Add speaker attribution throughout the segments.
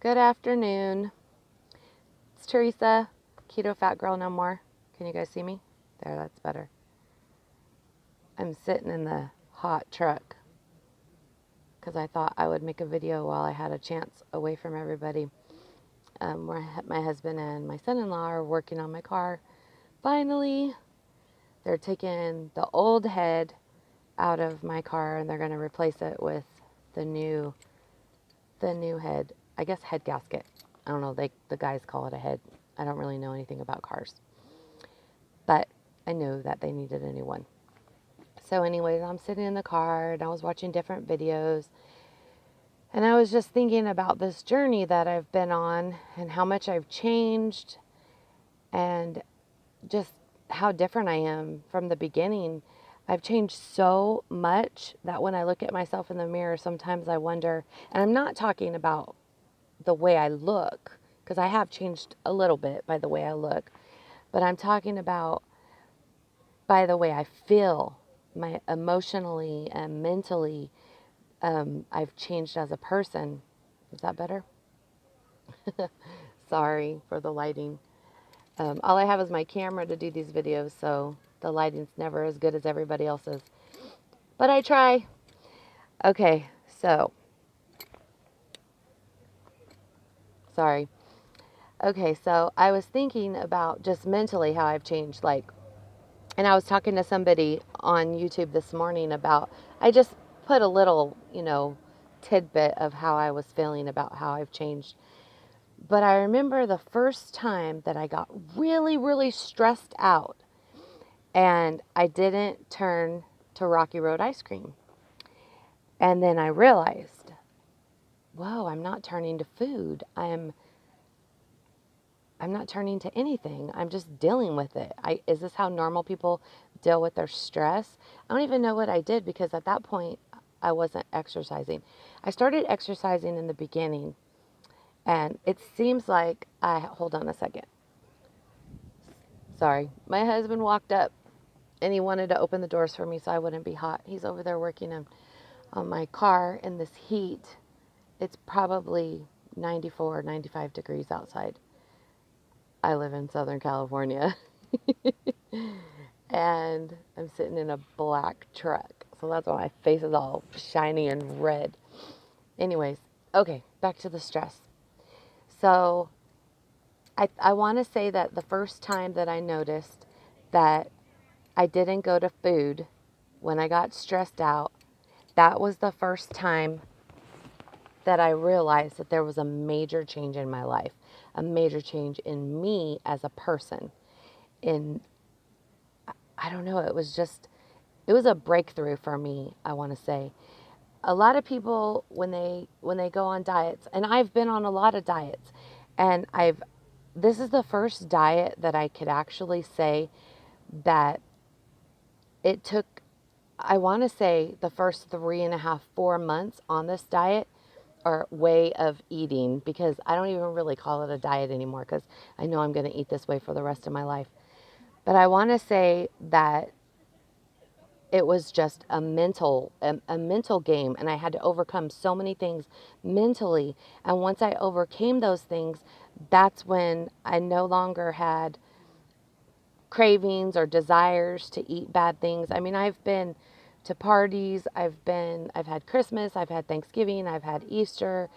Speaker 1: Good afternoon. It's Teresa, Keto Fat Girl No More. Can you guys see me? There, that's better. I'm sitting in the hot truck because I thought I would make a video while I had a chance away from everybody. Where my husband and my son-in-law are working on my car. Finally, they're taking the old head out of my car and they're going to replace it with the new head. I guess head gasket. I don't know. The guys call it a head. I don't really know anything about cars. But I knew that they needed a new one. So anyways, I'm sitting in the car and I was watching different videos. And I was just thinking about this journey that I've been on and how much I've changed and just how different I am from the beginning. I've changed so much that when I look at myself in the mirror, sometimes I wonder, and I'm not talking about the way I look, because I have changed a little bit by the way I look, but I'm talking about by the way I feel, my emotionally and mentally. I've changed as a person. Is that better? Sorry for the lighting. All I have is my camera to do these videos, so the lighting's never as good as everybody else's. But I try. Okay, so, sorry. Okay, so I was thinking about just mentally how I've changed, and I was talking to somebody on YouTube this morning about, I just put a little, tidbit of how I was feeling about how I've changed. But I remember the first time that I got really, really stressed out and I didn't turn to Rocky Road ice cream. And then I realized, whoa, I'm not turning to food. I'm not turning to anything. I'm just dealing with it. Is this how normal people deal with their stress? I don't even know what I did because at that point I wasn't exercising. I started exercising in the beginning and it seems like hold on a second. Sorry. My husband walked up and he wanted to open the doors for me so I wouldn't be hot. He's over there working on my car in this heat. It's probably 94, 95 degrees outside. I live in Southern California. And I'm sitting in a black truck. So that's why my face is all shiny and red. Anyways, okay, back to the stress. So I want to say that the first time that I noticed that I didn't go to food when I got stressed out, that was the first time that I realized that there was a major change in my life, a major change in me as a person. I don't know, it was a breakthrough for me, I want to say. A lot of people when they go on diets, and I've been on a lot of diets, and this is the first diet that I could actually say that it took, I want to say the first 3.5, 4 months on this diet or way of eating, because I don't even really call it a diet anymore because I know I'm going to eat this way for the rest of my life. But I want to say that it was just a mental game, and I had to overcome so many things mentally. And once I overcame those things, that's when I no longer had cravings or desires to eat bad things. I mean, I've been to parties, I've had Christmas, I've had Thanksgiving, I've had Easter,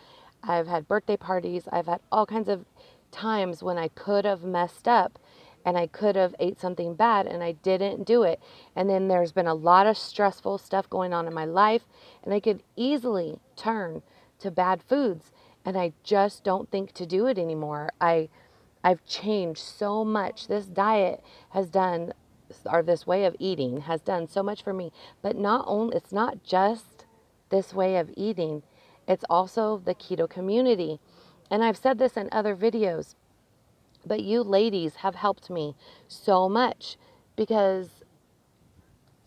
Speaker 1: I've had birthday parties, I've had all kinds of times when I could have messed up and I could have ate something bad and I didn't do it. And then there's been a lot of stressful stuff going on in my life and I could easily turn to bad foods, and I just don't think to do it anymore. I've changed so much. This diet has done, or this way of eating has done so much for me. But it's not just this way of eating, it's also the keto community. And I've said this in other videos, but you ladies have helped me so much because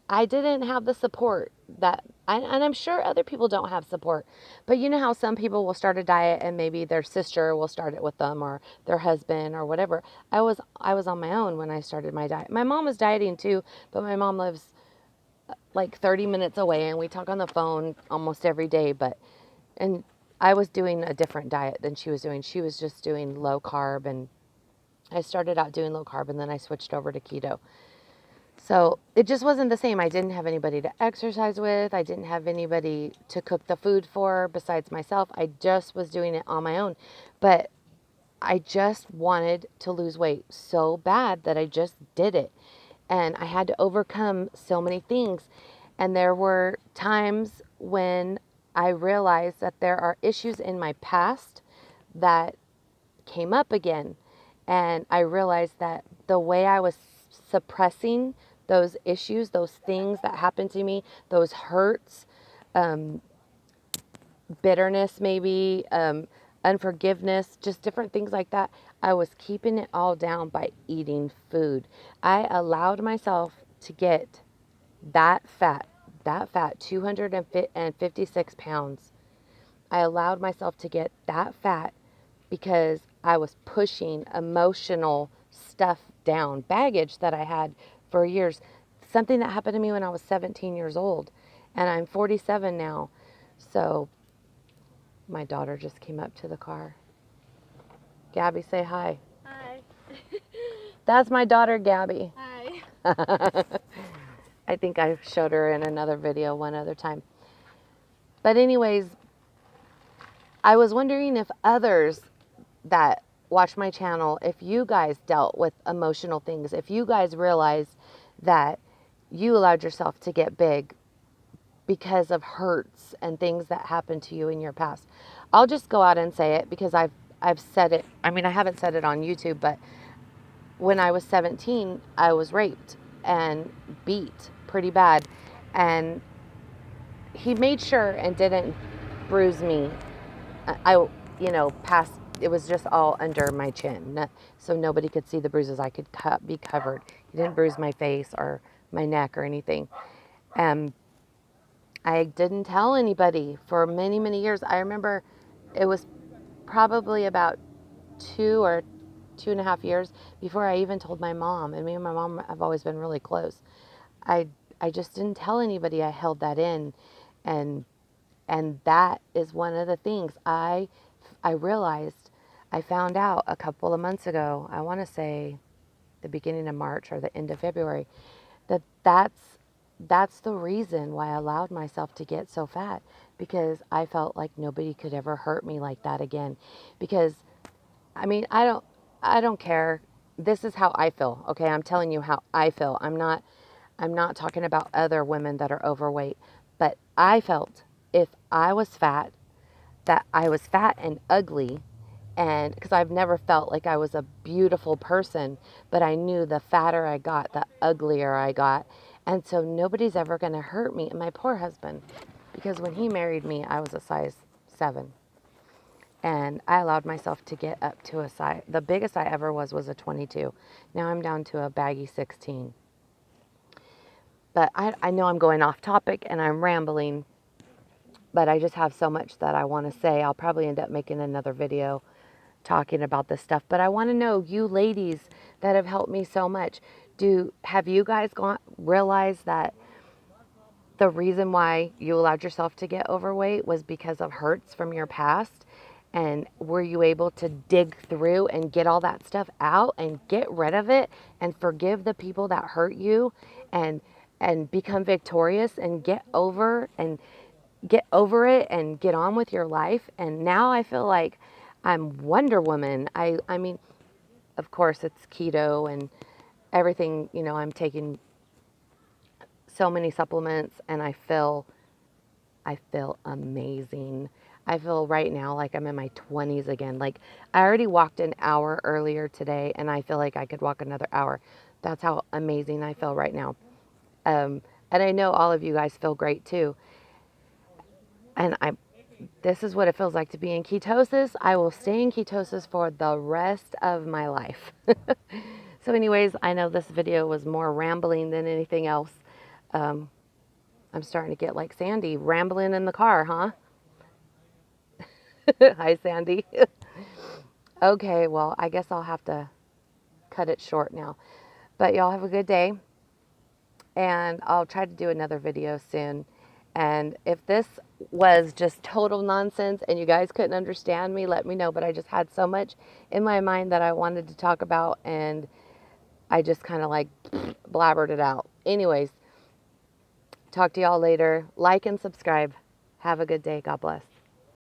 Speaker 1: I didn't have the support and I'm sure other people don't have support, but you know how some people will start a diet and maybe their sister will start it with them or their husband or whatever. I was on my own when I started my diet. My mom was dieting too, but my mom lives like 30 minutes away and we talk on the phone almost every day, and I was doing a different diet than she was doing. She was just doing low carb, and I started out doing low carb, and then I switched over to keto. So it just wasn't the same. I didn't have anybody to exercise with. I didn't have anybody to cook the food for besides myself. I just was doing it on my own. But I just wanted to lose weight so bad that I just did it. And I had to overcome so many things. And there were times when I realized that there are issues in my past that came up again. And I realized that the way I was suppressing those issues, those things that happened to me, those hurts, um, bitterness, maybe, unforgiveness, just different things like that. I was keeping it all down by eating food. I allowed myself to get that fat, 256 pounds. I allowed myself to get that fat because I was pushing emotional stuff down, baggage that I had for years. Something that happened to me when I was 17 years old, and I'm 47 now. So my daughter just came up to the car. Gabby, say hi.
Speaker 2: Hi.
Speaker 1: That's my daughter, Gabby.
Speaker 2: Hi.
Speaker 1: I think I showed her in another video one other time. But anyways, I was wondering if others that watch my channel, if you guys dealt with emotional things, if you guys realized that you allowed yourself to get big because of hurts and things that happened to you in your past. I'll just go out and say it because I've said it. I mean, I haven't said it on YouTube, but when I was 17, I was raped and beat pretty bad, and he made sure and didn't bruise me. Past, it was just all under my chin, so nobody could see the bruises. I could be covered. He didn't bruise my face or my neck or anything. I didn't tell anybody for many, many years. I remember it was probably about 2 or 2.5 years before I even told my mom. And me and my mom have always been really close. I I just didn't tell anybody. I held that in, and that is one of the things I realized. I found out a couple of months ago. I want to say the beginning of March or the end of February, that's the reason why I allowed myself to get so fat, because I felt like nobody could ever hurt me like that again. Because I mean, I don't care. This is how I feel. Okay, I'm telling you how I feel. I'm not talking about other women that are overweight, but I felt if I was fat, that I was fat and ugly, and because I've never felt like I was a beautiful person, but I knew the fatter I got, the uglier I got. And so nobody's ever going to hurt me. And my poor husband, because when he married me, I was a size 7. And I allowed myself to get up to a size. The biggest I ever was a 22. Now I'm down to a baggy 16. But I know I'm going off topic and I'm rambling, but I just have so much that I want to say. I'll probably end up making another video talking about this stuff. But I want to know, you ladies that have helped me so much, have you guys realized that the reason why you allowed yourself to get overweight was because of hurts from your past? And were you able to dig through and get all that stuff out and get rid of it and forgive the people that hurt you, and become victorious and get over it and get on with your life? And now I feel like I'm Wonder Woman. I mean, of course it's keto and everything, I'm taking so many supplements, and I feel amazing. I feel right now like I'm in my 20s again. Like, I already walked an hour earlier today, and I feel like I could walk another hour. That's how amazing I feel right now. And I know all of you guys feel great too. And this is what it feels like to be in ketosis. I will stay in ketosis for the rest of my life. So anyways, I know this video was more rambling than anything else. I'm starting to get like Sandy, rambling in the car, huh? Hi, Sandy. Okay, well, I guess I'll have to cut it short now. But y'all have a good day, and I'll try to do another video soon. And if this was just total nonsense and you guys couldn't understand me, let me know. But I just had so much in my mind that I wanted to talk about, and I just kind of like blabbered it out. Anyways, talk to y'all later. Like and subscribe. Have a good day. God bless.